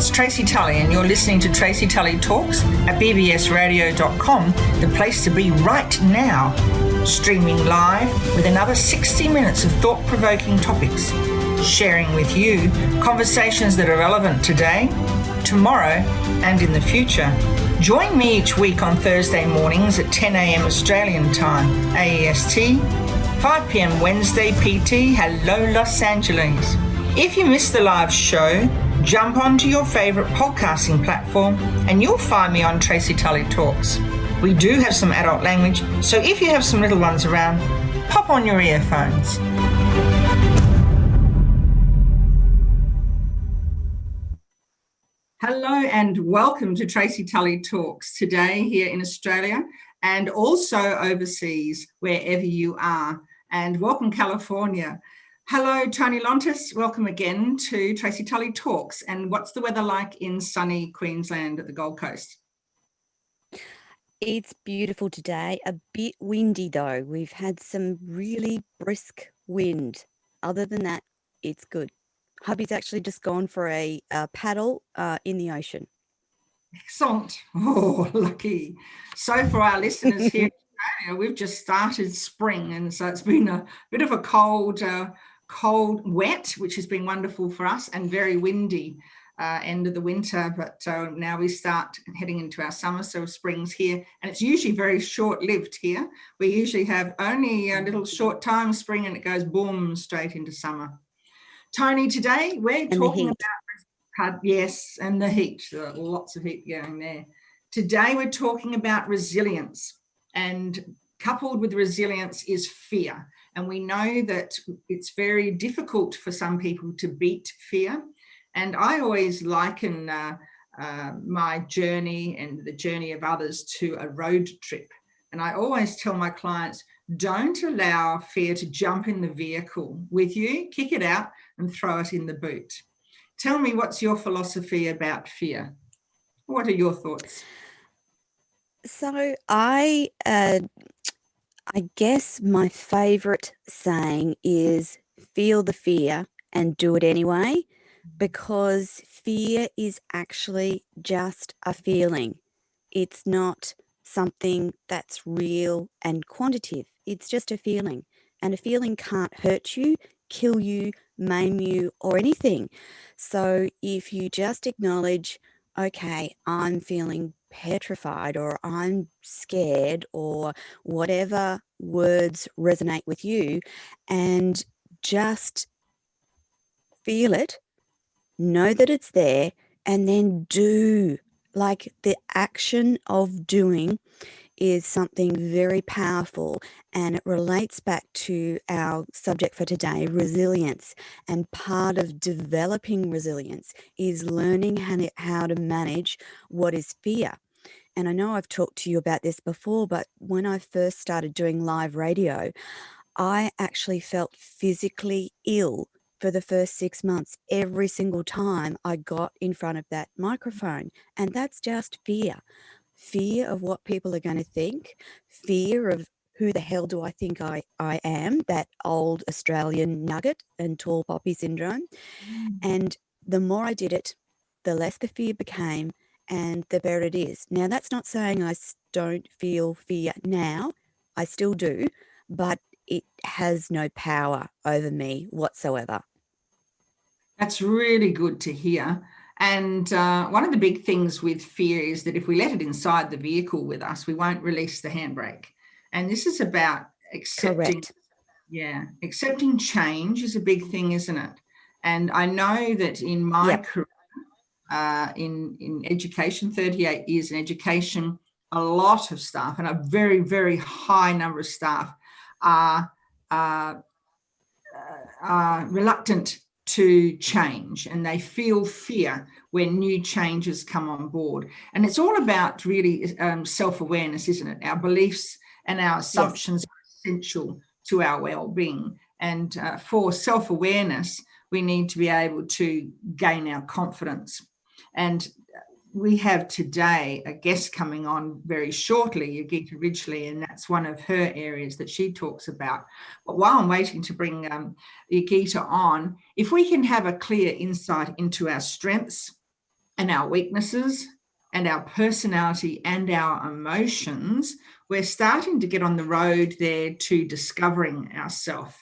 it's Tracy Tully, and you're listening to Tracy Tully Talks at bbsradio.com, the place to be right now. Streaming live with another 60 minutes of thought-provoking topics, sharing with you conversations that are relevant today, tomorrow, and in the future. Join me each week on Thursday mornings at 10 a.m. Australian time, AEST, 5 p.m. Wednesday PT. Hello, Los Angeles. If you missed the live show, jump onto your favourite podcasting platform and you'll find me on Tracy Tully Talks. We do have some adult language, so if you have some little ones around, pop on your earphones. Hello and welcome to Tracy Tully Talks today here in Australia and also overseas, wherever you are. And welcome, California. Hello, Toni Lontis. Welcome again to Tracy Tully Talks. And what's the weather like in sunny Queensland at the Gold Coast? It's beautiful today. A bit windy though. We've had some really brisk wind. Other than that, it's good. Hubby's actually just gone for a paddle in the ocean. Excellent. Oh, lucky. So for our listeners here in Australia, we've just started spring, and so it's been a bit of a cold, wet, which has been wonderful for us, and very windy end of the winter. But now we start heading into our summer, so spring's here, and it's usually very short-lived here. We usually have only a little short time spring, and it goes boom straight into summer. Toni, today we're talking about, yes, and the heat, lots of heat going there. Today we're talking about resilience, and coupled with resilience is fear. And we know that it's very difficult for some people to beat fear. And I always liken my journey and the journey of others to a road trip. And I always tell my clients, don't allow fear to jump in the vehicle with you, kick it out and throw it in the boot. Tell me, what's your philosophy about fear? What are your thoughts? So I guess my favourite saying is feel the fear and do it anyway, because fear is actually just a feeling. It's not something that's real and quantitative. It's just a feeling, and a feeling can't hurt you, kill you, maim you, or anything. So if you just acknowledge, okay, I'm feeling petrified, or I'm scared, or whatever words resonate with you, and just feel it, know that it's there, and then do. Like, the action of doing is something very powerful, and it relates back to our subject for today, resilience. And part of developing resilience is learning how to manage what is fear. And I know I've talked to you about this before, but when I first started doing live radio, I actually felt physically ill for the first 6 months every single time I got in front of that microphone. And that's just fear. Fear of what people are going to think, fear of who the hell do I think I am, that old Australian nugget and tall poppy syndrome. And the more I did it, the less the fear became and the better it is. Now, that's not saying I don't feel fear now. I still do, but it has no power over me whatsoever. That's really good to hear. And one of the big things with fear is that if we let it inside the vehicle with us, we won't release the handbrake. And this is about accepting. Correct. Yeah, accepting change is a big thing, isn't it? And I know that in my career, in education, 38 years in education, a lot of staff, and a very, very high number of staff, are reluctant to change, and they feel fear when new changes come on board. And it's all about really self-awareness, isn't it? Our beliefs and our assumptions are essential to our well-being. And for self-awareness, we need to be able to gain our confidence. And we have today a guest coming on very shortly, Yogita Ridgely, and that's one of her areas that she talks about. But while I'm waiting to bring Yogita on, if we can have a clear insight into our strengths, and our weaknesses and our personality and our emotions, we're starting to get on the road there to discovering ourselves.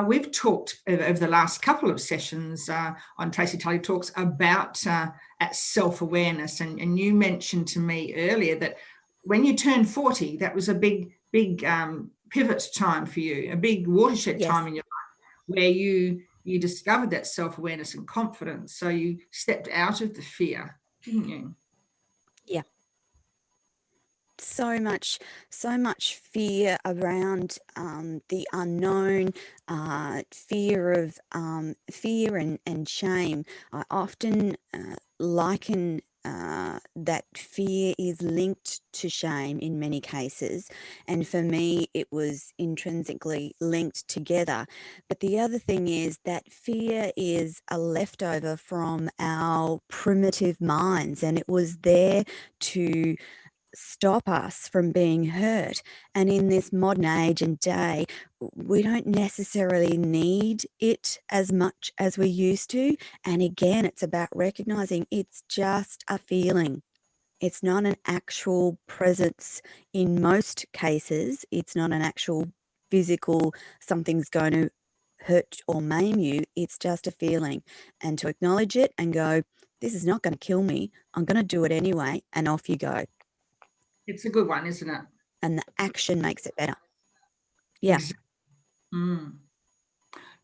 We've talked over the last couple of sessions on Tracy Tully Talks about self-awareness. And you mentioned to me earlier that when you turned 40, that was a big pivot time for you, a big watershed time in your life, where you discovered that self-awareness and confidence. So you stepped out of the fear, didn't you? Yeah. So much fear around the unknown, fear and shame. I often liken that fear is linked to shame in many cases, and for me it was intrinsically linked together. But the other thing is that fear is a leftover from our primitive minds, and it was there to stop us from being hurt. And in this modern age and day, we don't necessarily need it as much as we used to. And again, it's about recognizing it's just a feeling. It's not an actual presence. In most cases, it's not an actual physical, something's going to hurt or maim you. It's just a feeling. And to acknowledge it and go, this is not going to kill me. I'm going to do it anyway. And off you go. It's a good one, isn't it? And the action makes it better. Yeah.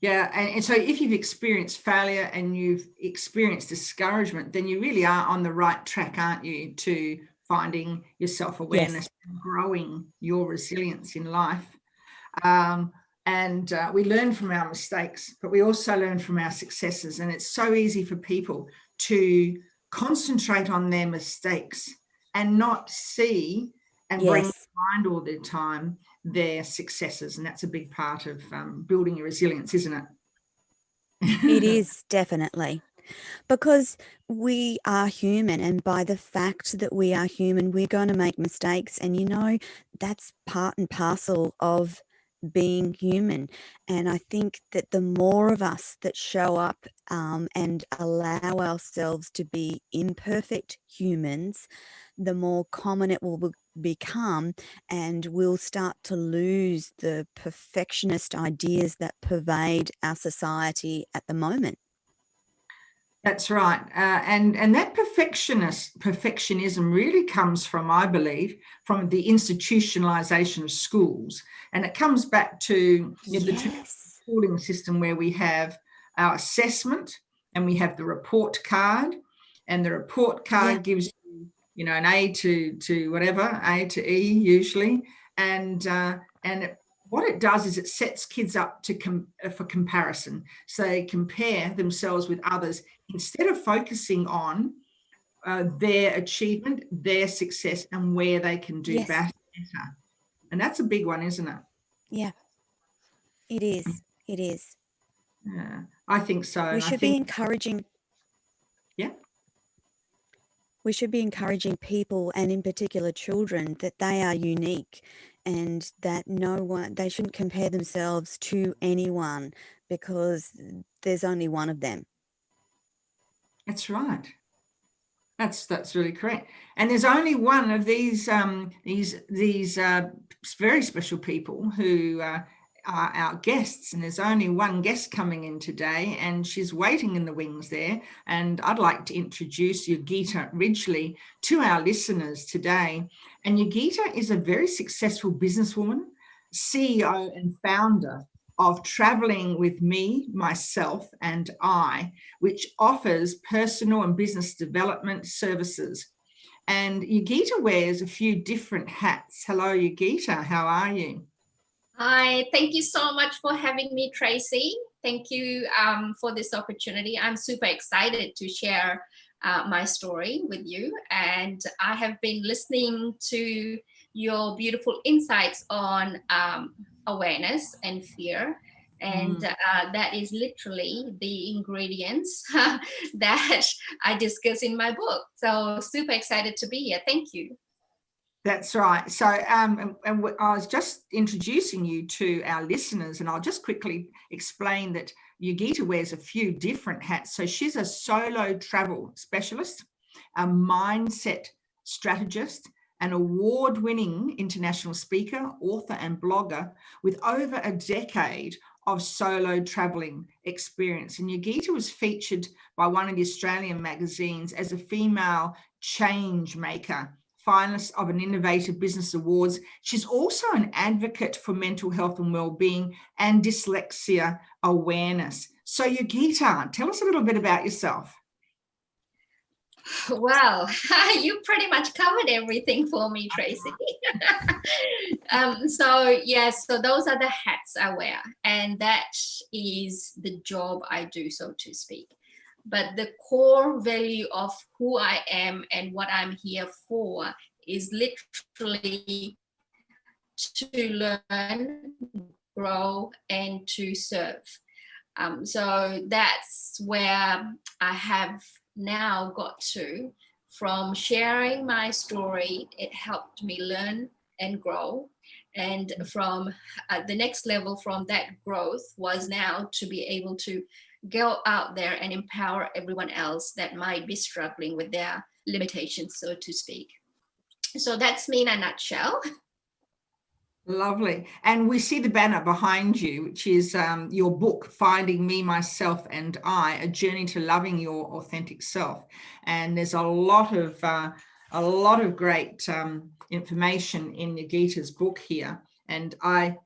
Yeah, and so if you've experienced failure and you've experienced discouragement, then you really are on the right track, aren't you, to finding your self-awareness and growing your resilience in life. And we learn from our mistakes, but we also learn from our successes. And it's so easy for people to concentrate on their mistakes and not see and bring to mind all the time their successes. And that's a big part of building your resilience, isn't it? It is, definitely. Because we are human, and by the fact that we are human, we're going to make mistakes. And that's part and parcel of being human. And I think that the more of us that show up and allow ourselves to be imperfect humans, the more common it will become, and we'll start to lose the perfectionist ideas that pervade our society at the moment. That's right. And that perfectionism really comes from, I believe, from the institutionalization of schools. And it comes back to the schooling system, where we have our assessment and we have the report card, and the report card gives you, an A to whatever, A to E usually. And what it does is it sets kids up for comparison. So they compare themselves with others instead of focusing on their achievement, their success, and where they can do better. And that's a big one, isn't it? Yeah, it is. It is. Yeah, I think so. We should be encouraging. Yeah. We should be encouraging people, and in particular children, that they are unique, and that they shouldn't compare themselves to anyone, because there's only one of them. That's right. That's really correct. And there's only one of these very special people who are our guests, and there's only one guest coming in today, and she's waiting in the wings there. And I'd like to introduce Yogita Ridgely to our listeners today. And Yogita is a very successful businesswoman, CEO and founder of Traveling with Me, Myself and I, which offers personal and business development services. And Yogita wears a few different hats. Hello, Yogita. How are you? Hi, thank you so much for having me, Tracy. Thank you for this opportunity. I'm super excited to share my story with you. And I have been listening to your beautiful insights on awareness and fear. And that is literally the ingredients that I discuss in my book. So super excited to be here. Thank you. That's right. So, I was just introducing you to our listeners, and I'll just quickly explain that Yogita wears a few different hats. So she's a solo travel specialist, a mindset strategist, an award-winning international speaker, author, and blogger with over a decade of solo traveling experience. And Yogita was featured by one of the Australian magazines as a female change maker, finalist of an Innovative Business Awards. She's also an advocate for mental health and well-being and dyslexia awareness. So Yogita, tell us a little bit about yourself. Well, you pretty much covered everything for me, Tracy. So those are the hats I wear, and that is the job I do, so to speak. But the core value of who I am and what I'm here for is literally to learn, grow, and to serve. So that's where I have now got to. From sharing my story, it helped me learn and grow. And from the next level from that growth was now to be able to go out there and empower everyone else that might be struggling with their limitations, so to speak. So that's me in a nutshell. Lovely. And we see the banner behind you, which is your book, Finding Me, Myself and I, A Journey to Loving Your Authentic Self. And there's a lot of great information in Yogita's book here. And I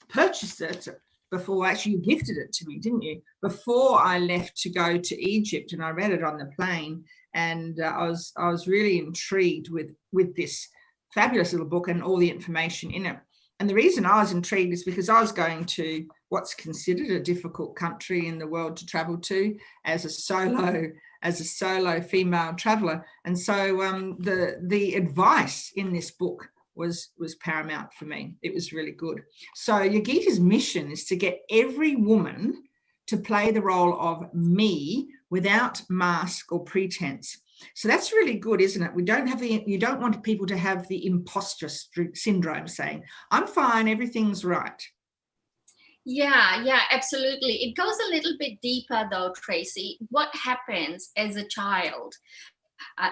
purchased it before, actually you gifted it to me, didn't you? Before I left to go to Egypt, and I read it on the plane. And I was really intrigued with this fabulous little book and all the information in it. And the reason I was intrigued is because I was going to what's considered a difficult country in the world to travel to as a solo female traveler. And so the advice in this book was paramount for me. It was really good. So Yogita's mission is to get every woman to play the role of me without mask or pretense. So that's really good, isn't it? You don't want people to have the imposter syndrome saying, I'm fine, everything's right. Yeah, absolutely. It goes a little bit deeper though, Tracy. What happens as a child?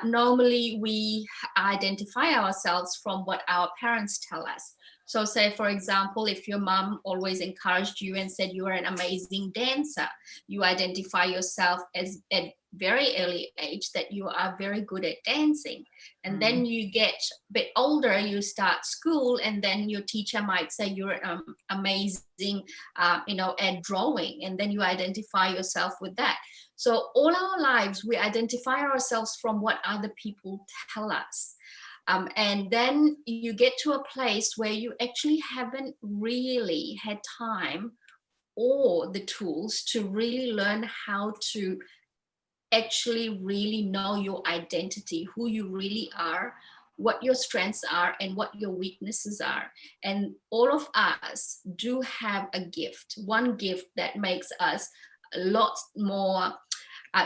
Normally we identify ourselves from what our parents tell us. So say, for example, if your mom always encouraged you and said you are an amazing dancer, you identify yourself as at very early age that you are very good at dancing. And then you get a bit older, you start school, and then your teacher might say you're amazing, at drawing, and then you identify yourself with that. So all our lives, we identify ourselves from what other people tell us. And then you get to a place where you actually haven't really had time or the tools to really learn how to actually really know your identity, who you really are, what your strengths are, and what your weaknesses are. And all of us do have a gift, one gift that makes us a lot more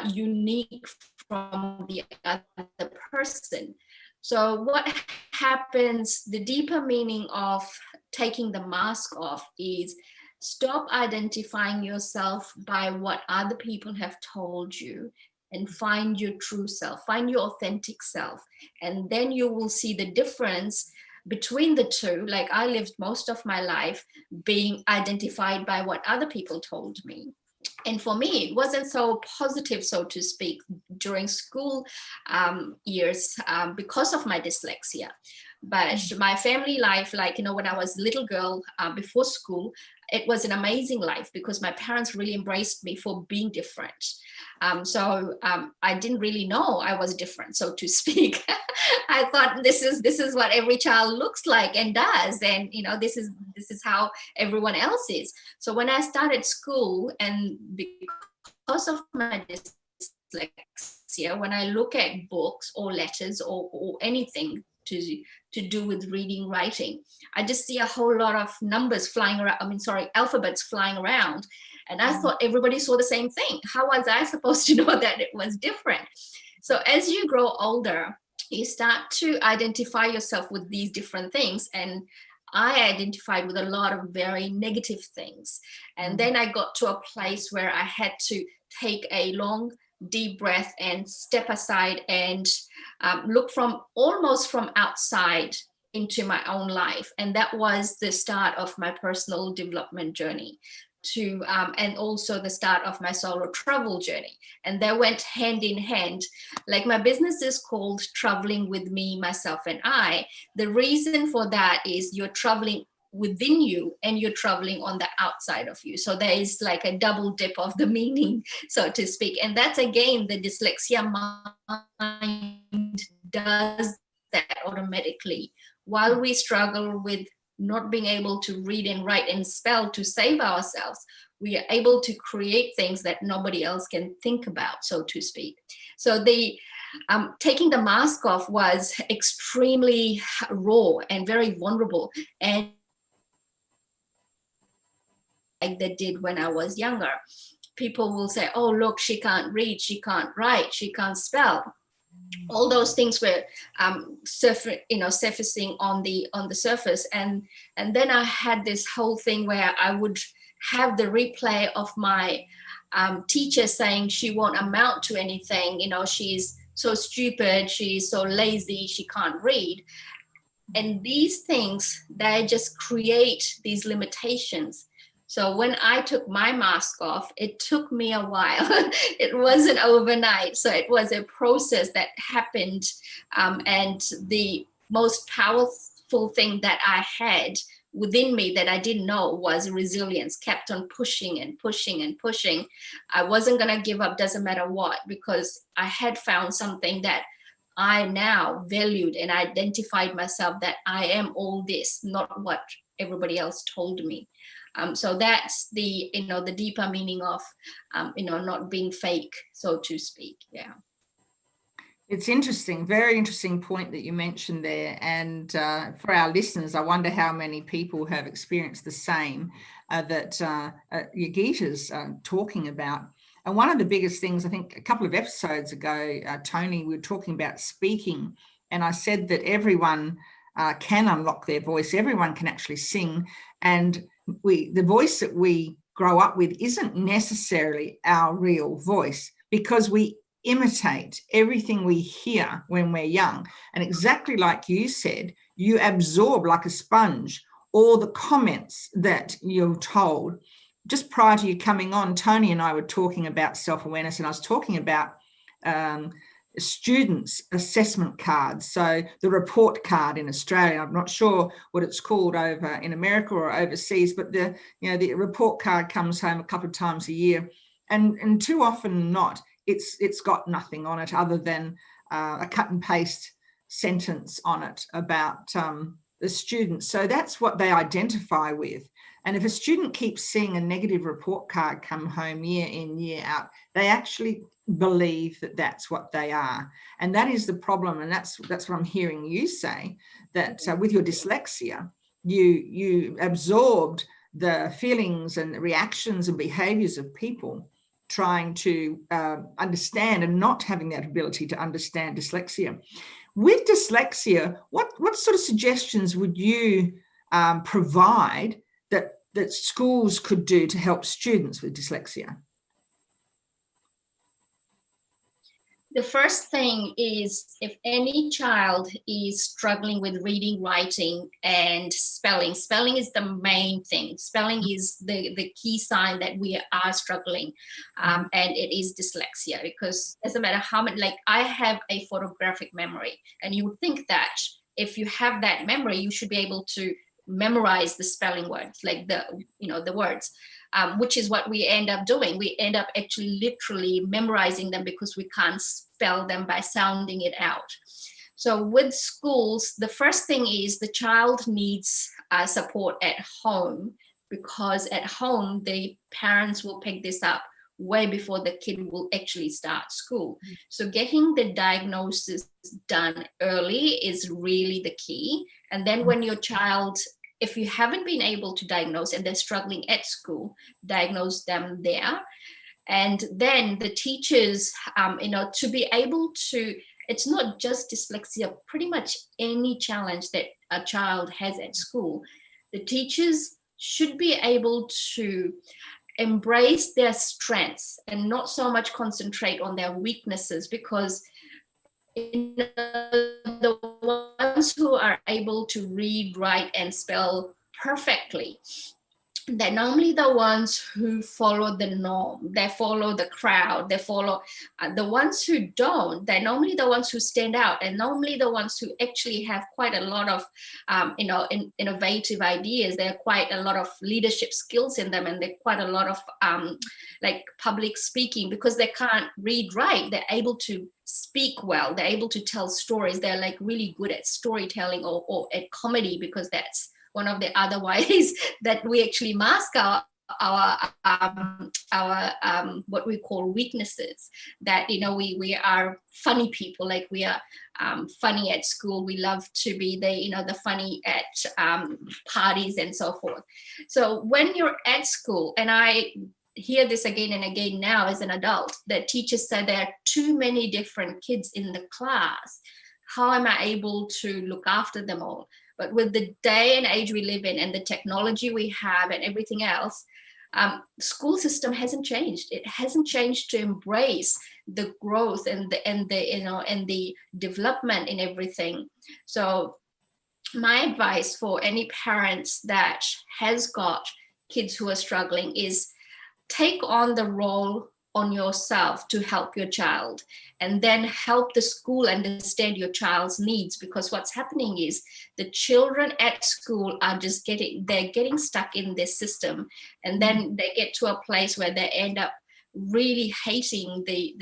unique from the other person. So what happens, the deeper meaning of taking the mask off is stop identifying yourself by what other people have told you and find your true self, find your authentic self. And then you will see the difference between the two. Like I lived most of my life being identified by what other people told me. And for me, it wasn't so positive, so to speak, during school years because of my dyslexia. But my family life, when I was a little girl before school, it was an amazing life because my parents really embraced me for being different. So I didn't really know I was different, so to speak. I thought this is what every child looks like and does, and this is how everyone else is. So when I started school, and because of my dyslexia, when I look at books or letters or anything to do with reading, writing, I just see a whole lot of numbers flying around. Alphabets flying around. And I thought everybody saw the same thing. How was I supposed to know that it was different? So as you grow older, you start to identify yourself with these different things. And I identified with a lot of very negative things. And then I got to a place where I had to take a long, deep breath and step aside and look from almost from outside into my own life. And that was the start of my personal development journey to and also the start of my solo travel journey. And they went hand in hand. Like, my business is called Traveling with Me, Myself and I. The reason for that is you're traveling within you and you're traveling on the outside of you. So there is like a double dip of the meaning, so to speak. And that's, again, the dyslexia mind does that automatically. While we struggle with not being able to read and write and spell to save ourselves, we are able to create things that nobody else can think about, so to speak. So the taking the mask off was extremely raw and very vulnerable, and like they did when I was younger. People will say, oh, look, she can't read, she can't write, she can't spell. All those things were surfacing on the surface, and then I had this whole thing where I would have the replay of my teacher saying she won't amount to anything, she's so stupid, she's so lazy, she can't read. And these things, they just create these limitations. So when I took my mask off, it took me a while. It wasn't overnight. So it was a process that happened. And the most powerful thing that I had within me that I didn't know was resilience. Kept on pushing and pushing and pushing. I wasn't going to give up, doesn't matter what, because I had found something that I now valued and identified myself, that I am all this, not what everybody else told me. So that's the deeper meaning of not being fake, so to speak. Yeah. It's interesting, very interesting point that you mentioned there. And for our listeners, I wonder how many people have experienced the same that Yogita's talking about. And one of the biggest things, I think a couple of episodes ago, Toni, we were talking about speaking, and I said that everyone can unlock their voice. Everyone can actually sing, and the voice that we grow up with isn't necessarily our real voice, because we imitate everything we hear when we're young. And exactly like you said, you absorb like a sponge all the comments that you're told. Just prior to you coming on, Toni and I were talking about self-awareness, and I was talking about students' assessment cards. So the report card in Australia, I'm not sure what it's called over in America or overseas, but the report card comes home a couple of times a year, and too often not, it's got nothing on it other than a cut and paste sentence on it about the students. So that's what they identify with. And if a student keeps seeing a negative report card come home year in, year out, they actually believe that that's what they are. And that is the problem. And that's what I'm hearing you say, that with your dyslexia, you absorbed the feelings and reactions and behaviors of people trying to understand and not having that ability to understand dyslexia. With dyslexia, what sort of suggestions would you provide that schools could do to help students with dyslexia? The first thing is, if any child is struggling with reading, writing, and spelling is the main thing. Spelling is the key sign that we are struggling, and it is dyslexia, because it doesn't matter how many, like I have a photographic memory, and you would think that if you have that memory, you should be able to memorize the spelling words, like the words. Which is what we end up doing. We end up actually literally memorizing them because we can't spell them by sounding it out. So with schools, the first thing is the child needs support at home, because at home, the parents will pick this up way before the kid will actually start school. So getting the diagnosis done early is really the key. And then when your child, if you haven't been able to diagnose and they're struggling at school, diagnose them there. And then the teachers, to be able to it's not just dyslexia, pretty much any challenge that a child has at school, the teachers should be able to embrace their strengths and not so much concentrate on their weaknesses, because the ones who are able to read, write, and spell perfectly, they're normally the ones who follow the norm, they follow the crowd, they follow the ones who don't, they're normally the ones who stand out, and normally the ones who actually have quite a lot of innovative ideas. There are quite a lot of leadership skills in them, and they're quite a lot of like public speaking, because they can't read, write, they're able to speak well, they're able to tell stories, they're like really good at storytelling or at comedy, because that's one of the other ways that we actually mask our what we call weaknesses. That, you know, we are funny people, like we are funny at school, we love to be the funny at parties and so forth. So when you're at school, and I hear this again and again now as an adult, that teachers say there are too many different kids in the class, how am I able to look after them all? But with the day and age we live in and the technology we have and everything else, school system hasn't changed. It hasn't changed to embrace the growth and the development in everything. So my advice for any parents that has got kids who are struggling is take on the role on yourself to help your child, and then help the school understand your child's needs, because what's happening is the children at school are just getting stuck in this system, and then they get to a place where they end up really hating the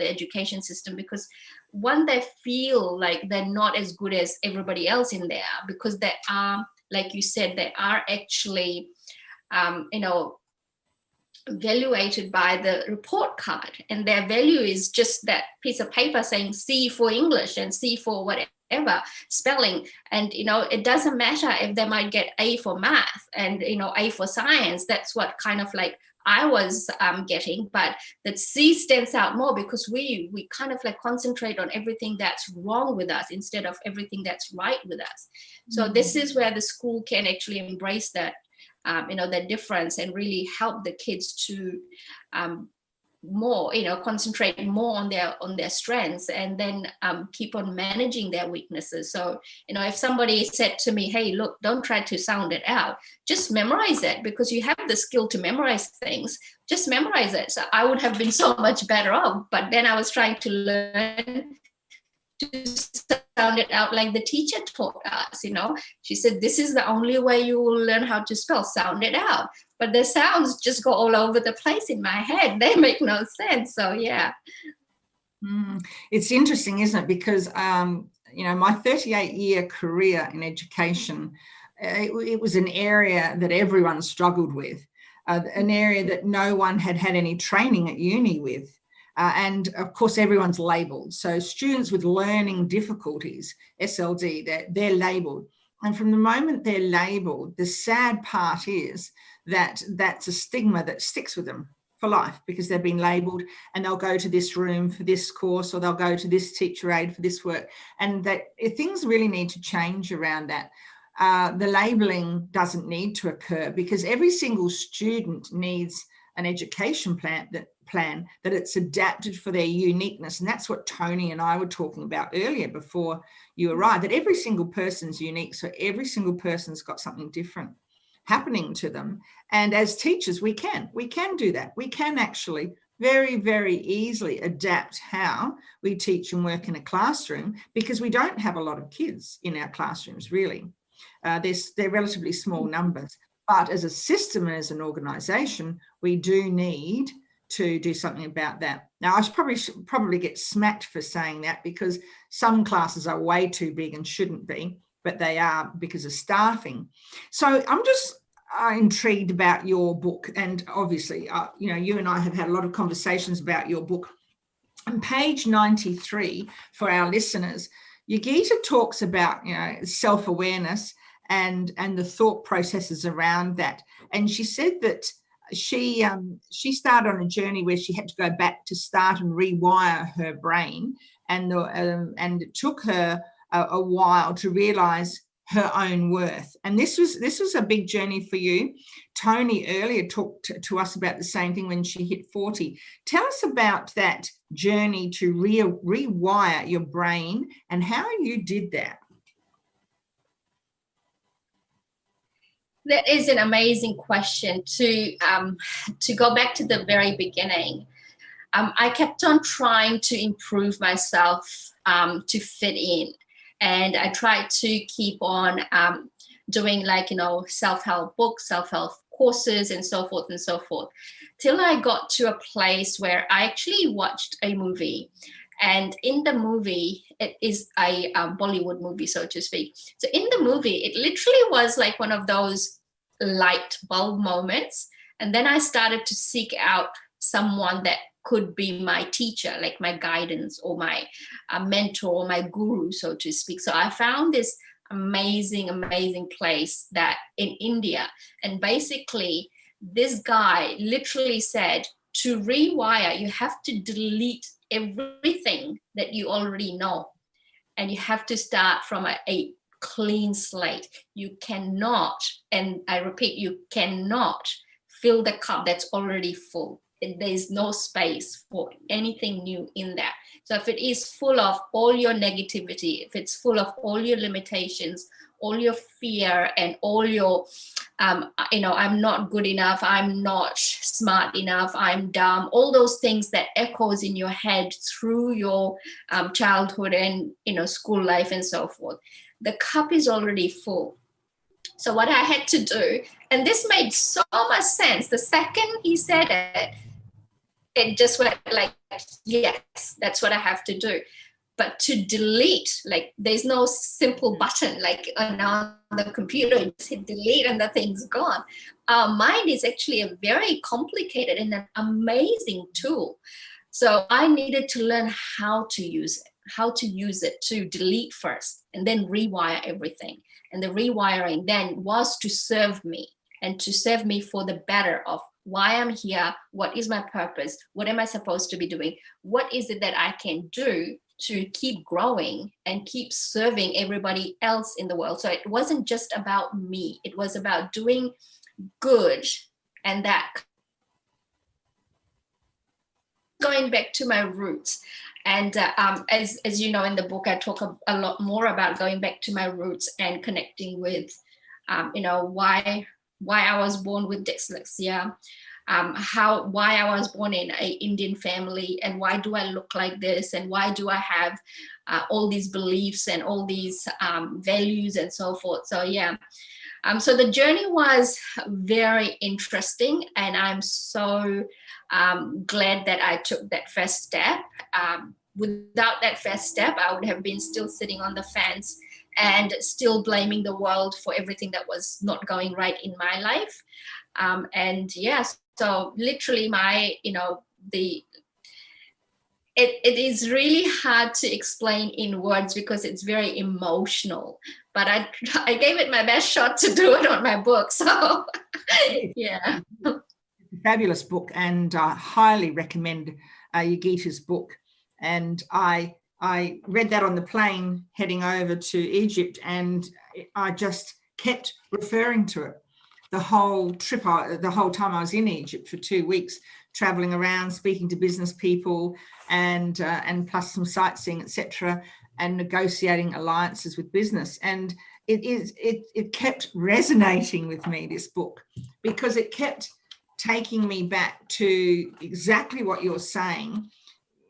education system, because one, they feel like they're not as good as everybody else in there, because they are, like you said, they are actually evaluated by the report card, and their value is just that piece of paper saying C for English and C for whatever spelling, and it doesn't matter if they might get A for math and A for science. That's what kind of like I was getting, but that C stands out more, because we kind of like concentrate on everything that's wrong with us instead of everything that's right with us. So this is where the school can actually embrace that the difference, and really help the kids to more concentrate more on their strengths, and then keep on managing their weaknesses. So if somebody said to me, hey, look, don't try to sound it out, just memorize it, because you have the skill to memorize things, just memorize it. So I would have been so much better off, but then I was trying to learn to sound it out like the teacher taught us. She said, this is the only way you will learn how to spell, sound it out. But the sounds just go all over the place in my head, they make no sense. So yeah. It's interesting, isn't it? Because my 38-year career in education, it was an area that everyone struggled with, an area that no one had any training at uni with. And of course, everyone's labelled. So students with learning difficulties, SLD, they're labelled. And from the moment they're labelled, the sad part is that that's a stigma that sticks with them for life, because they've been labelled, and they'll go to this room for this course, or they'll go to this teacher aid for this work. And that things really need to change around that. The labelling doesn't need to occur, because every single student needs an education plan that it's adapted for their uniqueness. And that's what Toni and I were talking about earlier before you arrived, that every single person's unique. So every single person's got something different happening to them. And as teachers, we can do that. We can actually very, very easily adapt how we teach and work in a classroom, because we don't have a lot of kids in our classrooms, really. They're relatively small numbers. But as a system and as an organisation, we do need to do something about that. Now, I should probably get smacked for saying that, because some classes are way too big and shouldn't be, but they are because of staffing. So I'm just intrigued about your book, and obviously, you and I have had a lot of conversations about your book. On page 93, for our listeners, Yogita talks about self-awareness and the thought processes around that. And she said that she started on a journey where she had to go back to start and rewire her brain and it took her a while to realize her own worth. And this was a big journey for you. Toni earlier talked to us about the same thing when she hit 40. Tell us about that journey to rewire your brain and how you did that. That is an amazing question. To go back to the very beginning, I kept on trying to improve myself to fit in. And I tried to keep on doing, like, self-help books, self-help courses, and so forth and so forth, till I got to a place where I actually watched a movie. And in the movie, it is a Bollywood movie, so to speak. So in the movie, it literally was like one of those light bulb moments. And then I started to seek out someone that could be my teacher, like my guidance or my mentor or my guru, so to speak. So I found this amazing place that in India. And basically, this guy literally said, to rewire, you have to delete everything that you already know. And you have to start from a clean slate. You cannot, and I repeat, you cannot fill the cup that's already full. There's no space for anything new in there. So if it is full of all your negativity, if it's full of all your limitations, all your fear, and all your, I'm not good enough, I'm not smart enough, I'm dumb, all those things that echoes in your head through your childhood and, school life and so forth, the cup is already full. So what I had to do, and this made so much sense, the second he said it just went like, yes, that's what I have to do. But to delete, like, there's no simple button like on the computer, you just hit delete and the thing's gone. Our mind is actually a very complicated and an amazing tool. So I needed to learn how to use it, to delete first and then rewire everything. And the rewiring then was to serve me, and to serve me for the better of why I'm here, what is my purpose, what am I supposed to be doing, what is it that I can do to keep growing and keep serving everybody else in the world. So it wasn't just about me, it was about doing good, and that going back to my roots. And as you know, in the book, I talk a lot more about going back to my roots and connecting with, why I was born with dyslexia, why I was born in an Indian family, and why do I look like this, and why do I have all these beliefs and all these values and so forth. So yeah, so the journey was very interesting, and I'm so glad that I took that first step. Without that first step, I would have been still sitting on the fence and still blaming the world for everything that was not going right in my life. And yes, so literally it is really hard to explain in words because it's very emotional, but I gave it my best shot to do it on my book. So yeah. It's a fabulous book, and I highly recommend Yogita's book. And I read that on the plane heading over to Egypt, and I just kept referring to it the whole trip, the whole time I was in Egypt for 2 weeks, traveling around, speaking to business people, and plus some sightseeing, etc., and negotiating alliances with business. And it kept resonating with me, this book, because it kept taking me back to exactly what you're saying.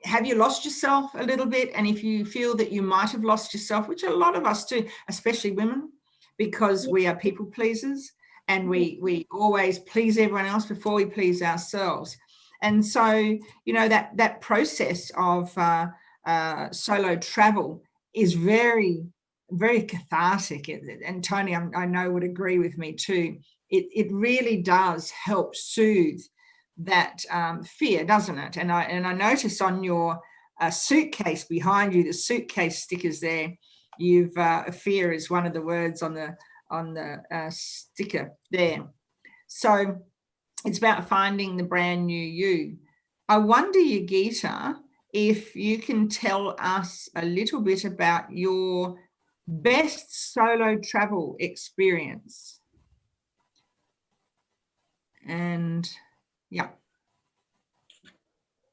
Have you lost yourself a little bit? And if you feel that you might have lost yourself, which a lot of us do, especially women, because we are people pleasers, and we always please everyone else before we please ourselves. And so, that process of solo travel is very, very cathartic. And Toni, I know, would agree with me too. It really does help soothe that fear, doesn't it? And I notice on your suitcase behind you, the suitcase stickers there, you've fear is one of the words on the sticker there. So it's about finding the brand new you. I wonder, Yogita, if you can tell us a little bit about your best solo travel experience. And yeah.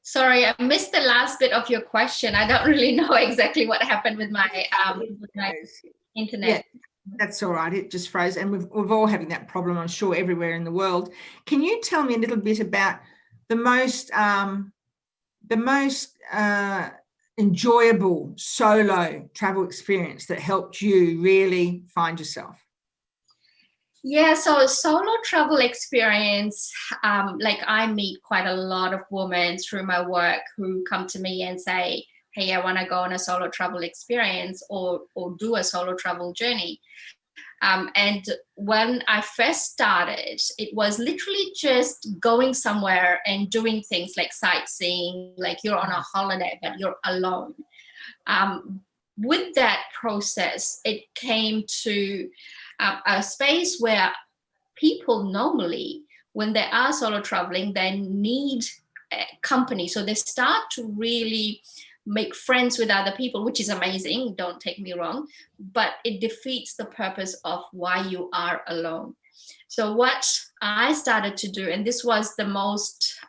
Sorry, I missed the last bit of your question. I don't really know exactly what happened with my internet. Yeah, that's all right. It just froze, and we're all having that problem, I'm sure, everywhere in the world. Can you tell me a little bit about the most enjoyable solo travel experience that helped you really find yourself? Yeah, so solo travel experience, like I meet quite a lot of women through my work who come to me and say, hey, I want to go on a solo travel experience or do a solo travel journey. And when I first started, it was literally just going somewhere and doing things like sightseeing, like you're on a holiday, but you're alone. With that process, it came to a space where people normally, when they are solo traveling, they need company. So they start to really make friends with other people, which is amazing, don't take me wrong, but it defeats the purpose of why you are alone. So what I started to do, and this was the most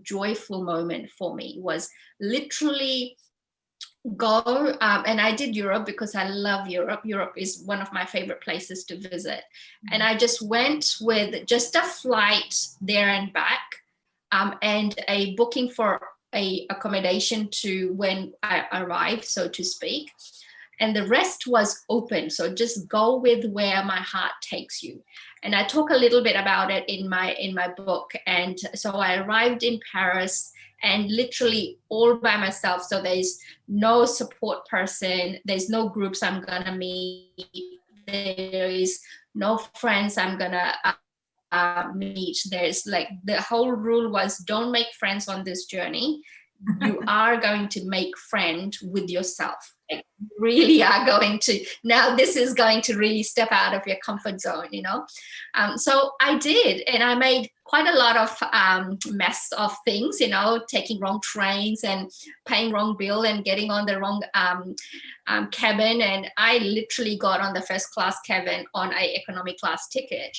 joyful moment for me, was literally go and I did Europe because I love Europe. Europe is one of my favorite places to visit. And I just went with just a flight there and back, and a booking for a accommodation to when I arrived, so to speak. And the rest was open. So just go with where my heart takes you. And I talk a little bit about it in my book. And so I arrived in Paris and literally all by myself. So there's no support person. There's no groups I'm gonna meet. There is no friends I'm gonna meet. There's like, the whole rule was don't make friends on this journey. You are going to make friend with yourself. Like, you really are going to, now this is going to really step out of your comfort zone, you know. So I did, and I made quite a lot of mess of things, you know, taking wrong trains and paying wrong bill and getting on the wrong cabin. And I literally got on the first class cabin on a economy class ticket.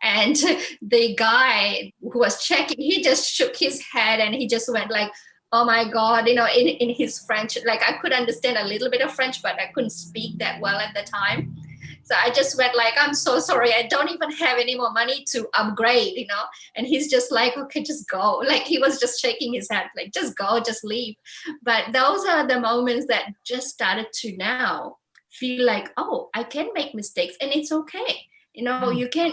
And the guy who was checking, he just shook his head and he just went like, oh my God, you know, in his French, like I could understand a little bit of French, but I couldn't speak that well at the time. So I just went like, I'm so sorry, I don't even have any more money to upgrade, you know. And he's just like, okay, just go. Like he was just shaking his head, like, just go, just leave. But those are the moments that just started to now feel like, oh, I can make mistakes and it's okay. You know, you can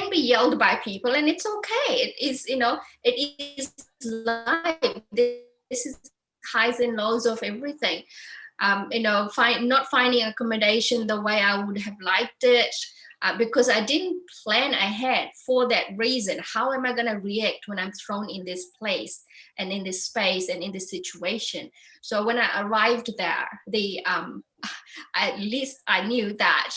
be yelled by people and it's okay. It is, you know, it is life. This is highs and lows of everything. You know, not finding accommodation the way I would have liked it, because I didn't plan ahead for that reason. How am I going to react when I'm thrown in this place and in this space and in this situation? So when I arrived there, at least I knew that,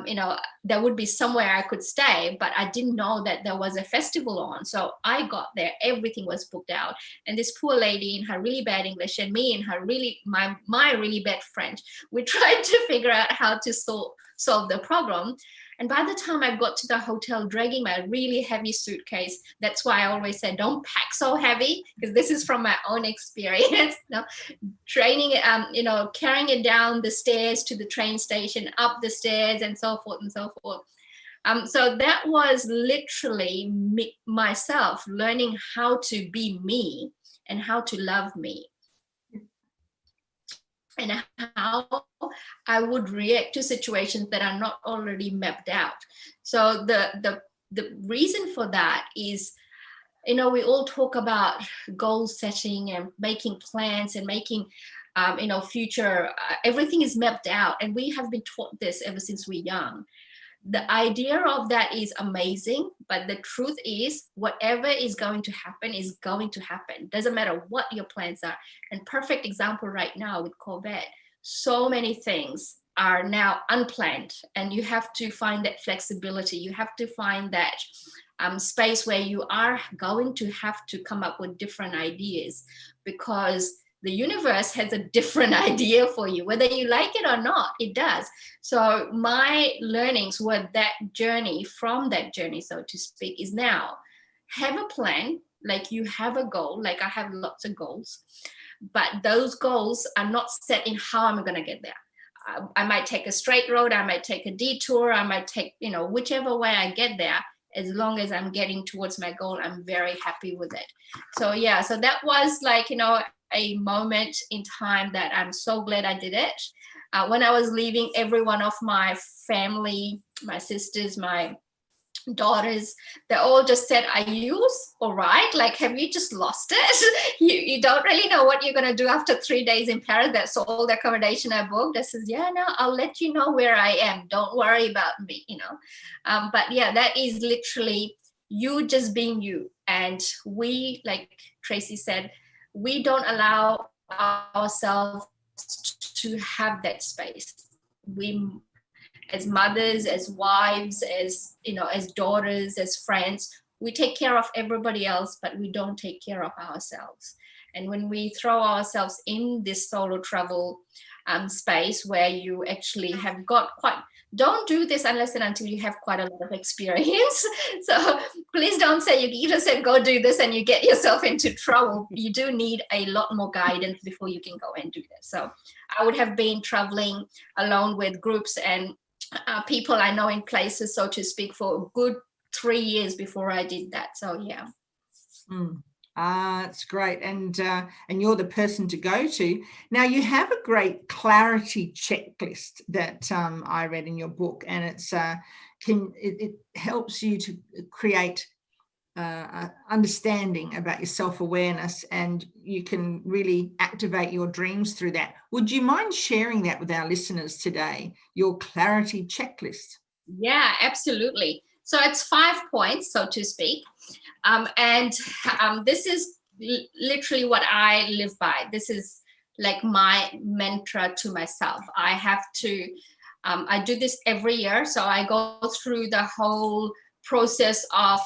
you know, there would be somewhere I could stay, but I didn't know that there was a festival on. So I got there, everything was booked out. And this poor lady in her really bad English and me in her really, my really bad French, we tried to figure out how to solve the problem. And by the time I got to the hotel, dragging my really heavy suitcase, that's why I always say, don't pack so heavy, because this is from my own experience. You know, training, you know, carrying it down the stairs to the train station, up the stairs, and so forth and so forth. So that was literally myself learning how to be me and how to love me, and how I would react to situations that are not already mapped out. So the reason for that is, you know, we all talk about goal setting and making plans and making, you know, future, everything is mapped out. And we have been taught this ever since we're young. The idea of that is amazing, but the truth is whatever is going to happen is going to happen. Doesn't matter what your plans are. And perfect example right now with COVID, so many things are now unplanned, and you have to find that flexibility. You have to find that space where you are going to have to come up with different ideas, because the universe has a different idea for you, whether you like it or not, it does. So my learnings were that journey, from that journey, so to speak, is now have a plan, like you have a goal, like I have lots of goals, but those goals are not set in how I'm going to get there. I might take a straight road, I might take a detour, I might take, whichever way I get there, as long as I'm getting towards my goal, I'm very happy with it. So yeah, so that was like, a moment in time that I'm so glad I did it. When I was leaving, every one of my family, my sisters, my daughters, they all just said, are you all right? Like, have you just lost it? you don't really know what you're going to do after 3 days in Paris. That's all the accommodation I booked. I says, yeah, no, I'll let you know where I am. Don't worry about me, But yeah, that is literally you just being you. And we, like Tracy said, we don't allow ourselves to have that space. We, as mothers, as wives, as as daughters, as friends, we take care of everybody else, but we don't take care of ourselves. And when we throw ourselves in this solo travel space where you actually have got don't do this unless and until you have quite a lot of experience. So please don't say, you just said go do this and you get yourself into trouble. You do need a lot more guidance before you can go and do this. So I would have been traveling alone with groups and people I know in places, so to speak, for a good 3 years before I did that. So yeah. It's great, and you're the person to go to. Now, you have a great clarity checklist that I read in your book, and it helps you to create understanding about your self-awareness, and you can really activate your dreams through that. Would you mind sharing that with our listeners today, your clarity checklist? Yeah, absolutely. So it's 5 points, so to speak. This is literally what I live by. This is like my mantra to myself. I have to, I do this every year. So I go through the whole process of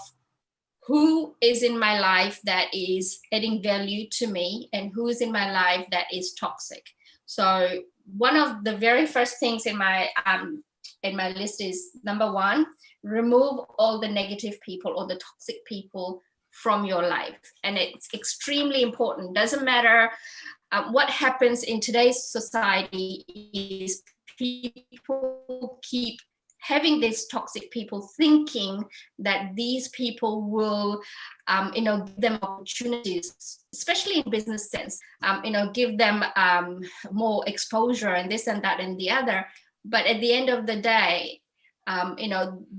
who is in my life that is adding value to me and who is in my life that is toxic. So one of the very first things in my list is, number 1, remove all the negative people or the toxic people from your life. And it's extremely important. Doesn't matter what happens in today's society, is people keep having these toxic people, thinking that these people will give them opportunities, especially in business sense, give them more exposure and this and that and the other. But at the end of the day,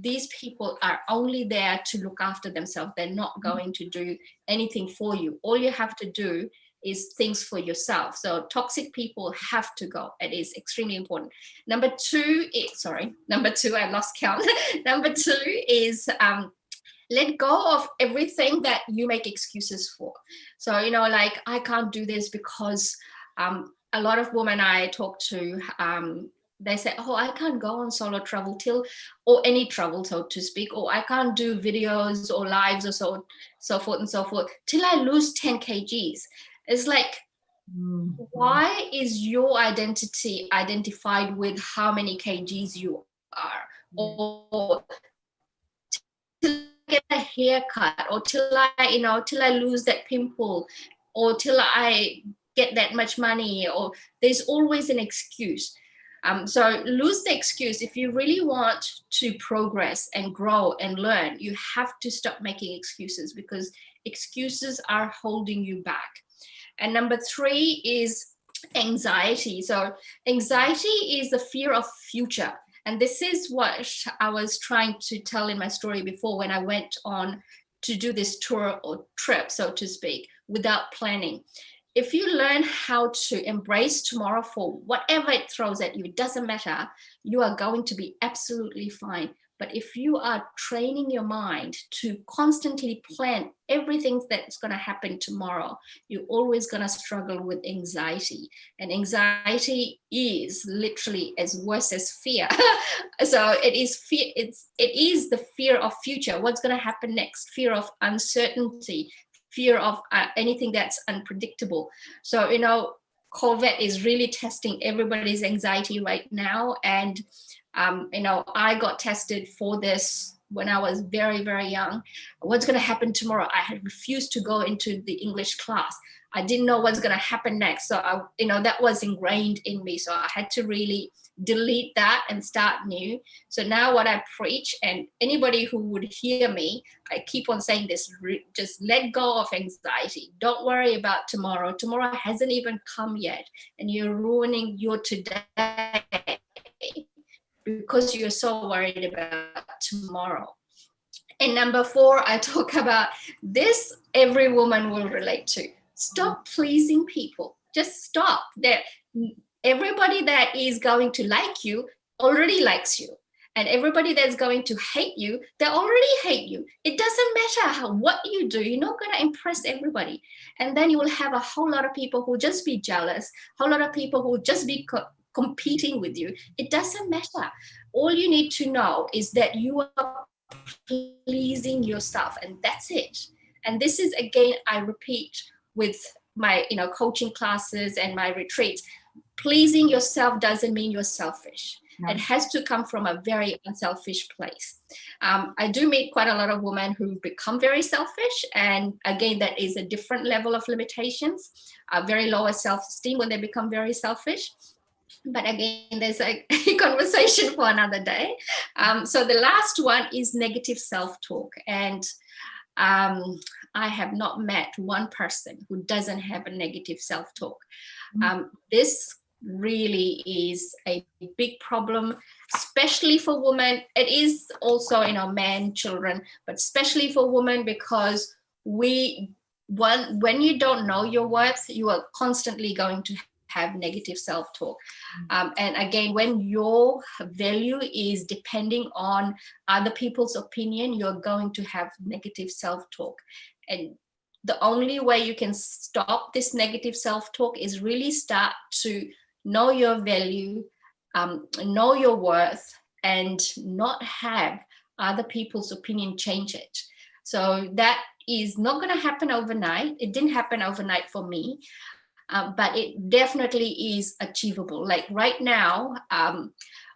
these people are only there to look after themselves. They're not going to do anything for you. All you have to do is things for yourself. So toxic people have to go. It is extremely important. Number two, I lost count. Number 2 is let go of everything that you make excuses for. So, like, I can't do this because a lot of women I talk to, they say, oh, I can't go on solo travel or any travel, so to speak, or I can't do videos or lives or so forth and so forth till I lose 10 kgs. It's like, why is your identity identified with how many kgs you are? Or till I get a haircut, or till I lose that pimple, or till I get that much money, or there's always an excuse. So lose the excuse. If you really want to progress and grow and learn, you have to stop making excuses, because excuses are holding you back. And number 3 is anxiety. So anxiety is the fear of future. And this is what I was trying to tell in my story before, when I went on to do this tour or trip, so to speak, without planning. If you learn how to embrace tomorrow for whatever it throws at you, it doesn't matter, you are going to be absolutely fine. But if you are training your mind to constantly plan everything that's going to happen tomorrow, you're always going to struggle with anxiety. And anxiety is literally as worse as fear. So it is fear. It is the fear of future. What's going to happen next? Fear of uncertainty, fear of anything that's unpredictable. So, you know, COVID is really testing everybody's anxiety right now. And, you know, I got tested for this when I was very, very young. What's going to happen tomorrow? I had refused to go into the English class. I didn't know what's going to happen next. So, you know, that was ingrained in me. So I had to really delete that and start new. So now what I preach, and anybody who would hear me, I keep on saying this, just let go of anxiety. Don't worry about tomorrow. Tomorrow hasn't even come yet. And you're ruining your today because you're so worried about tomorrow. And number 4, I talk about this, every woman will relate to. Stop pleasing people. Just stop. Everybody that is going to like you already likes you. And everybody that's going to hate you, they already hate you. It doesn't matter what you do. You're not going to impress everybody. And then you will have a whole lot of people who just be jealous, a whole lot of people who just be competing with you. It doesn't matter. All you need to know is that you are pleasing yourself, and that's it. And this is, again, I repeat with my, you know, coaching classes and my retreats. Pleasing yourself doesn't mean you're selfish. No. It has to come from a very unselfish place. I do meet quite a lot of women who become very selfish. And again, that is a different level of limitations, very lower self-esteem when they become very selfish. But again, there's a conversation for another day. So the last one is negative self-talk. And I have not met one person who doesn't have a negative self-talk. This really is a big problem, especially for women. It is also, you know, men, children, but especially for women, because when you don't know your worth, you are constantly going to have negative self-talk. And again, when your value is depending on other people's opinion, you're going to have negative self-talk. And the only way you can stop this negative self-talk is really start to know your value, know your worth, and not have other people's opinion change it. So that is not going to happen overnight. It didn't happen overnight for me. But it definitely is achievable. Like right now,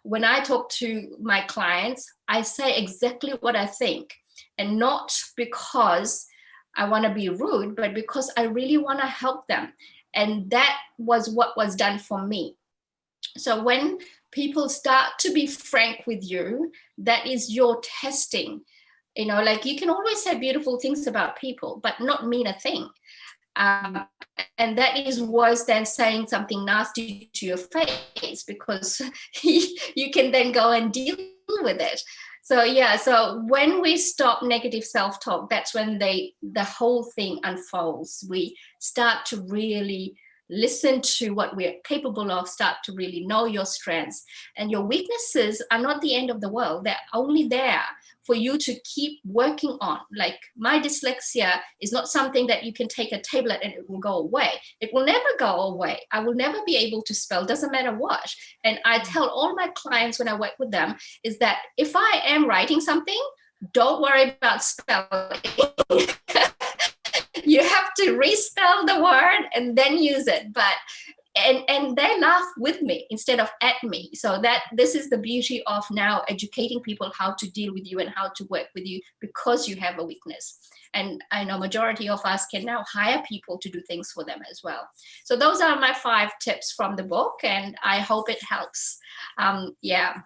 when I talk to my clients, I say exactly what I think, and not because I want to be rude, but because I really want to help them. And that was what was done for me. So when people start to be frank with you, that is your testing. You know, like you can always say beautiful things about people, but not mean a thing. And that is worse than saying something nasty to your face, because you can then go and deal with it. So yeah, so when we stop negative self-talk, that's when the whole thing unfolds. We start to really listen to what we're capable of, start to really know your strengths, and your weaknesses are not the end of the world. They're only there for you to keep working on. Like my dyslexia is not something that you can take a tablet and it will go away. It will never go away. I will never be able to spell, doesn't matter what. And I tell all my clients when I work with them is that if I am writing something, don't worry about spelling. You have to respell the word and then use it. But and they laugh with me instead of at me. So that this is the beauty of now educating people how to deal with you and how to work with you, because you have a weakness. And I know majority of us can now hire people to do things for them as well. So those are my 5 tips from the book, and I hope it helps. Yeah.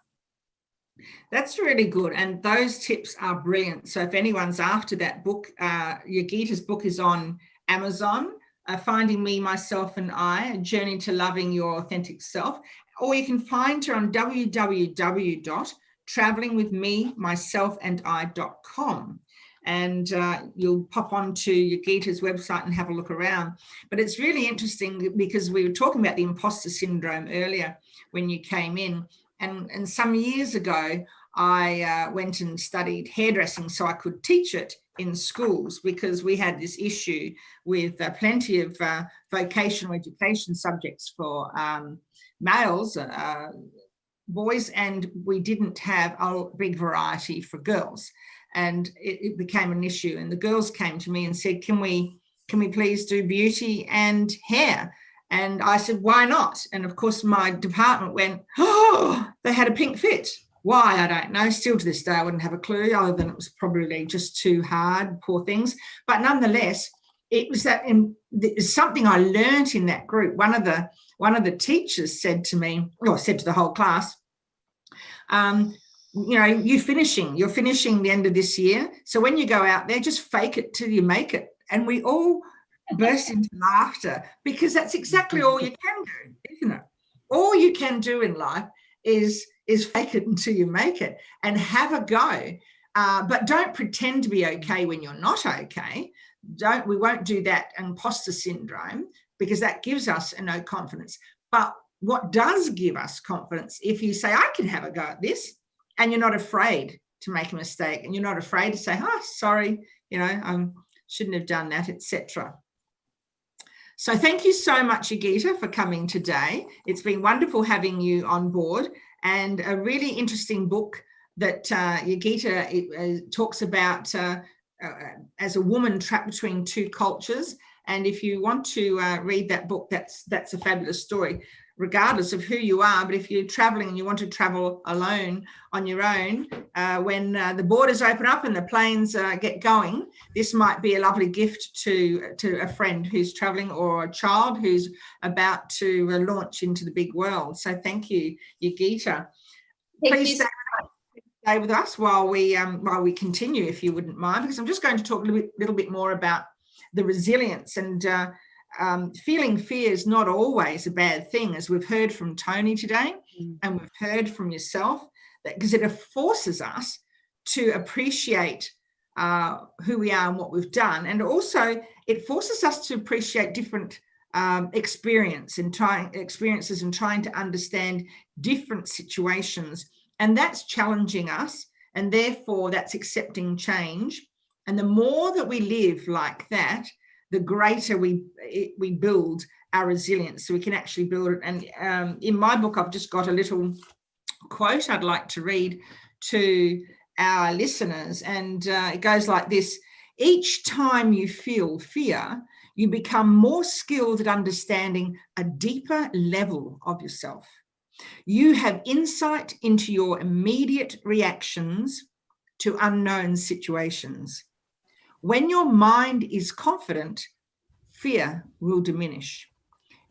That's really good. And those tips are brilliant. So if anyone's after that book, Yogita's book is on Amazon, Finding Me, Myself and I, A Journey to Loving Your Authentic Self. Or you can find her on www.travelingwithmemyselfandi.com. And you'll pop onto Yogita's website and have a look around. But it's really interesting because we were talking about the imposter syndrome earlier when you came in. And some years ago, I went and studied hairdressing so I could teach it in schools, because we had this issue with plenty of vocational education subjects for males, boys, and we didn't have a big variety for girls. And it became an issue. And the girls came to me and said, can we please do beauty and hair? And I said, why not? And of course, my department went, oh, they had a pink fit. Why? I don't know. Still to this day, I wouldn't have a clue, other than it was probably just too hard, poor things. But nonetheless, it was that something I learned in that group. One of the teachers said to me, or said to the whole class, you know, you're finishing the end of this year. So when you go out there, just fake it till you make it. And we all burst into laughter, because that's exactly all you can do, isn't it? All you can do in life is fake it until you make it, and have a go. But don't pretend to be okay when you're not okay. We won't do that imposter syndrome, because that gives us no confidence. But what does give us confidence, if you say, I can have a go at this, and you're not afraid to make a mistake, and you're not afraid to say, oh, sorry, you know, I shouldn't have done that, etc. So thank you so much, Yogita, for coming today. It's been wonderful having you on board, and a really interesting book that Yogita talks about as a woman trapped between two cultures. And if you want to read that book, that's a fabulous story, regardless of who you are. But if you're traveling and you want to travel alone on your own, when the borders open up and the planes get going, this might be a lovely gift to a friend who's traveling, or a child who's about to launch into the big world. So thank you, Yogita. Please stay with us while we continue, if you wouldn't mind, because I'm just going to talk a little bit more about the resilience. And feeling fear is not always a bad thing, as we've heard from Toni today, and we've heard from yourself, that because it forces us to appreciate who we are and what we've done, and also it forces us to appreciate different experiences and trying to understand different situations, and that's challenging us, and therefore that's accepting change. And the more that we live like that, the greater we build our resilience, so we can actually build it. And in my book, I've just got a little quote I'd like to read to our listeners, and it goes like this: each time you feel fear, you become more skilled at understanding a deeper level of yourself. You have insight into your immediate reactions to unknown situations. When your mind is confident, fear will diminish.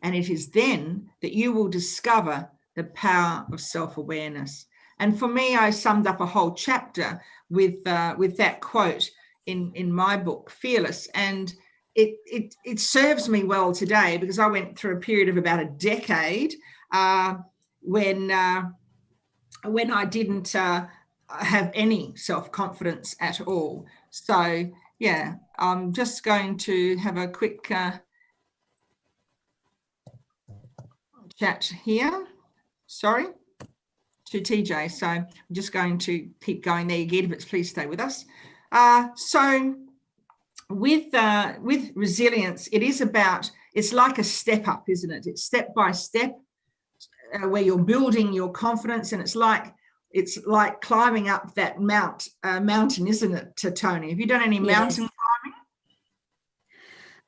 And it is then that you will discover the power of self-awareness. And for me, I summed up a whole chapter with that quote in my book, Fearless. And it serves me well today, because I went through a period of about a decade when I didn't have any self-confidence at all. So yeah, I'm just going to have a quick chat here. Sorry, to TJ. So I'm just going to keep going there, Gita, but please stay with us. So with resilience, it's like a step up, isn't it? It's step by step where you're building your confidence, and it's like climbing up that mountain, isn't it, Toni? Have you done any mountain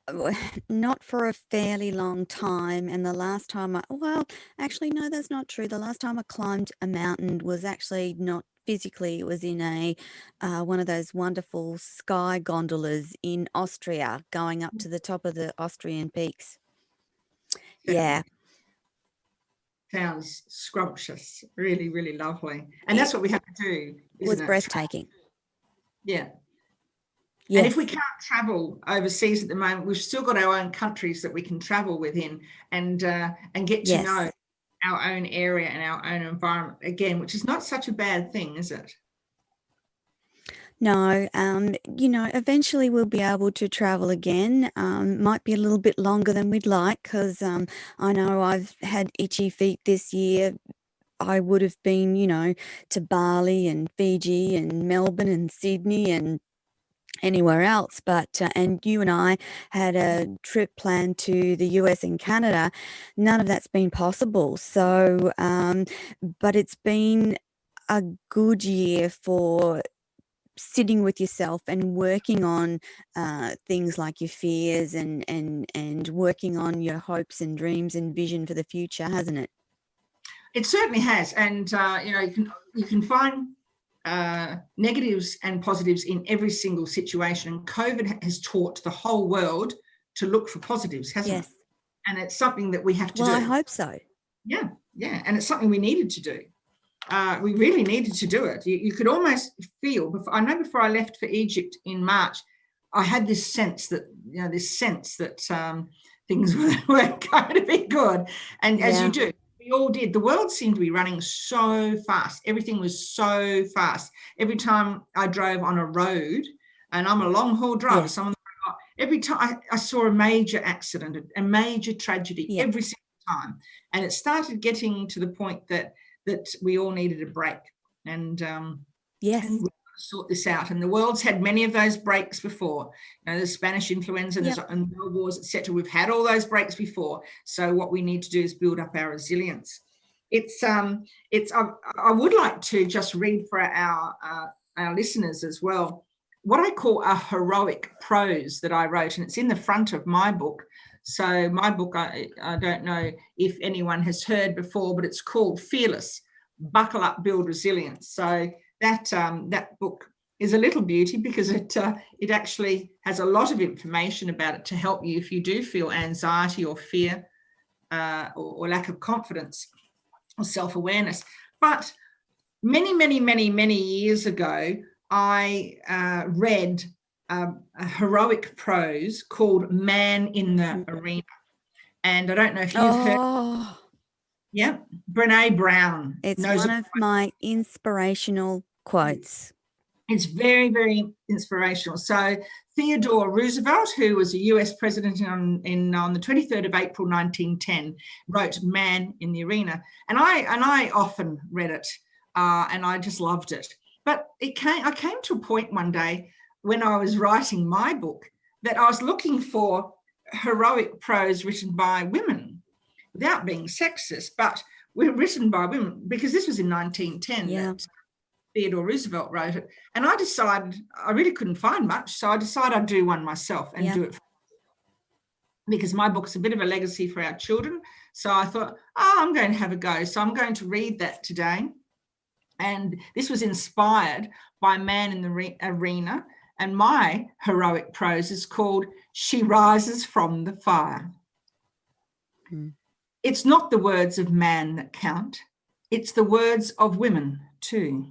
climbing? Not for a fairly long time. And the last time actually, no, that's not true. The last time I climbed a mountain was actually not physically. It was in one of those wonderful sky gondolas in Austria, going up to the top of the Austrian peaks. Yeah. Sounds scrumptious, really, really lovely. And that's what we have to do. It was breathtaking. Yeah. Yes. And if we can't travel overseas at the moment, we've still got our own countries that we can travel within and get to know our own area and our own environment again, which is not such a bad thing, is it? No, eventually we'll be able to travel again. Might be a little bit longer than we'd like, because I know I've had itchy feet this year I would have been, you know, to Bali and Fiji and Melbourne and Sydney and anywhere else. But and you and I had a trip planned to the US and Canada. None of that's been possible. So, but it's been a good year for sitting with yourself and working on things like your fears and working on your hopes and dreams and vision for the future, hasn't it? It certainly has, and you know, you can find negatives and positives in every single situation. And COVID has taught the whole world to look for positives, hasn't it? And it's something that we have to do. Well, I hope so. Yeah, yeah, and it's something we needed to do. We really needed to do it. You could almost feel. I know before I left for Egypt in March, I had this sense that things weren't going to be good, and as you do. We all did. The world seemed to be running so fast. Everything was so fast. Every time I drove on a road, and I'm a long haul driver, every time I saw a major accident, a major tragedy, every single time. And it started getting to the point that we all needed a break. And and we got to sort this out. And the world's had many of those breaks before. You know, the Spanish influenza and world wars, etc. We've had all those breaks before. So what we need to do is build up our resilience. I would like to just read for our listeners as well what I call a heroic prose that I wrote, and it's in the front of my book. So my book, I don't know if anyone has heard before, but it's called Fearless, Buckle Up, Build Resilience. So that book is a little beauty because it actually has a lot of information about it to help you if you do feel anxiety or fear or lack of confidence or self-awareness. But many years ago, I read a heroic prose called Man in the Arena. And I don't know if you've heard. Yeah, Brene Brown. It's one of my inspirational quotes. It's very, very inspirational. So Theodore Roosevelt, who was a US president on the 23rd of April 1910, wrote Man in the Arena. And I often read it and I just loved it. But I came to a point one day when I was writing my book that I was looking for heroic prose written by women without being sexist, but were written by women, because this was in 1910 that Theodore Roosevelt wrote it. And I decided I really couldn't find much, so I decided I'd do one myself and do it because my book's a bit of a legacy for our children. So I thought, I'm going to have a go. So I'm going to read that today. And this was inspired by Man in the Arena. And my heroic prose is called She Rises from the Fire. It's not the words of man that count. It's the words of women too.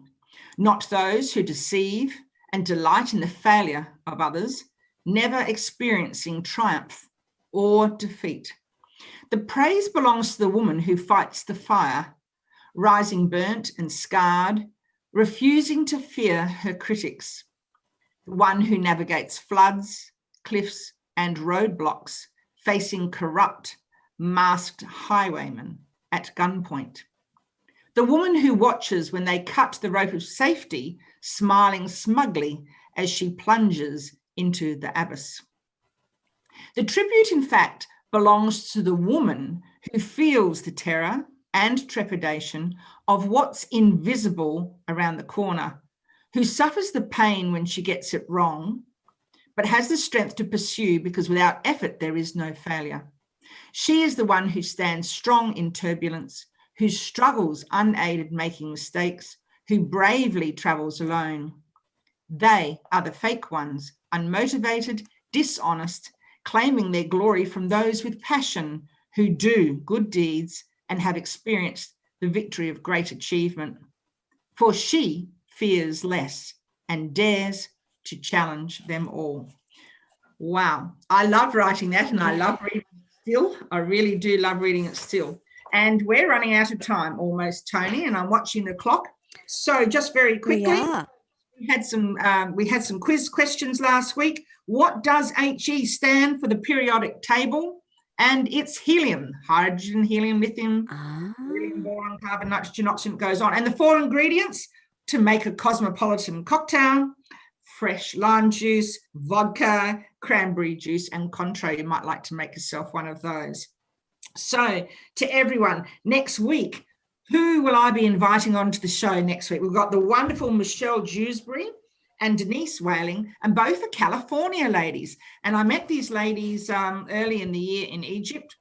Not those who deceive and delight in the failure of others, never experiencing triumph or defeat. The praise belongs to the woman who fights the fire, rising burnt and scarred, refusing to fear her critics. The one who navigates floods, cliffs, and roadblocks, facing corrupt, masked highwaymen at gunpoint. The woman who watches when they cut the rope of safety, smiling smugly as she plunges into the abyss. The tribute, in fact, belongs to the woman who feels the terror and trepidation of what's invisible around the corner, who suffers the pain when she gets it wrong, but has the strength to pursue because without effort there is no failure. She is the one who stands strong in turbulence, who struggles unaided making mistakes, who bravely travels alone. They are the fake ones, unmotivated, dishonest, claiming their glory from those with passion who do good deeds and have experienced the victory of great achievement. For she fears less and dares to challenge them all. Wow, I love writing that, and I love reading it still. I really do love reading it still. And we're running out of time almost, Toni, and I'm watching the clock. So just very quickly, we had some quiz questions last week. What does HE stand for the periodic table? And it's helium, hydrogen, helium, lithium, Ah. helium, boron, carbon, nitrogen, oxygen, goes on. And the 4 ingredients to make a cosmopolitan cocktail: fresh lime juice, vodka, cranberry juice, and Cointreau. You might like to make yourself one of those. So to everyone, next week, who will I be inviting onto the show next week? We've got the wonderful Michelle Dewsbury and Denise Whaling, and both are California ladies. And I met these ladies early in the year in Egypt,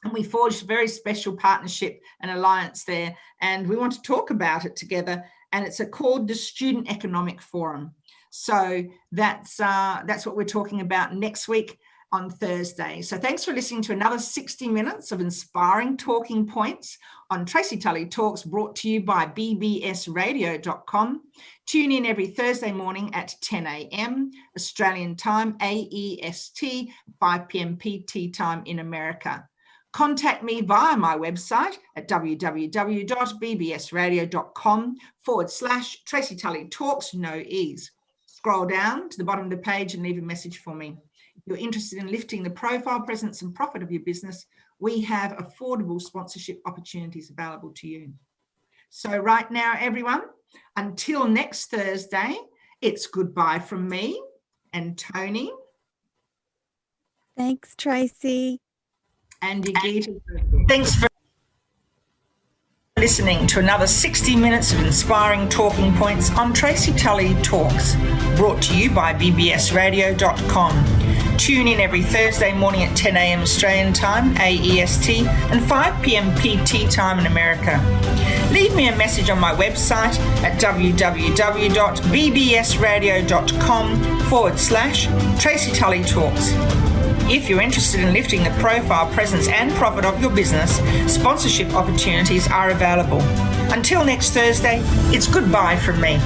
and we forged a very special partnership and alliance there. And we want to talk about it together. And it's called the Student Economic Forum. So that's what we're talking about next week on Thursday. So thanks for listening to another 60 minutes of inspiring talking points on Tracy Tully Talks, brought to you by bbsradio.com. Tune in every Thursday morning at 10 a.m. Australian time, AEST, 5 p.m. PT time in America. Contact me via my website at www.bbsradio.com/Tracy Tully Talks, no E's. Scroll down to the bottom of the page and leave a message for me. If you're interested in lifting the profile, presence, and profit of your business, we have affordable sponsorship opportunities available to you. So right now, everyone, until next Thursday, it's goodbye from me and Toni. Thanks, Tracy. And Yagita. Thanks for listening to another 60 minutes of inspiring talking points on Tracy Tully Talks, brought to you by bbsradio.com. Tune in every Thursday morning at 10 a.m. Australian time, AEST, and 5 p.m. PT time in America. Leave me a message on my website at www.bbsradio.com/Tracy Tully Talks. If you're interested in lifting the profile, presence, and profit of your business, sponsorship opportunities are available. Until next Thursday, it's goodbye from me.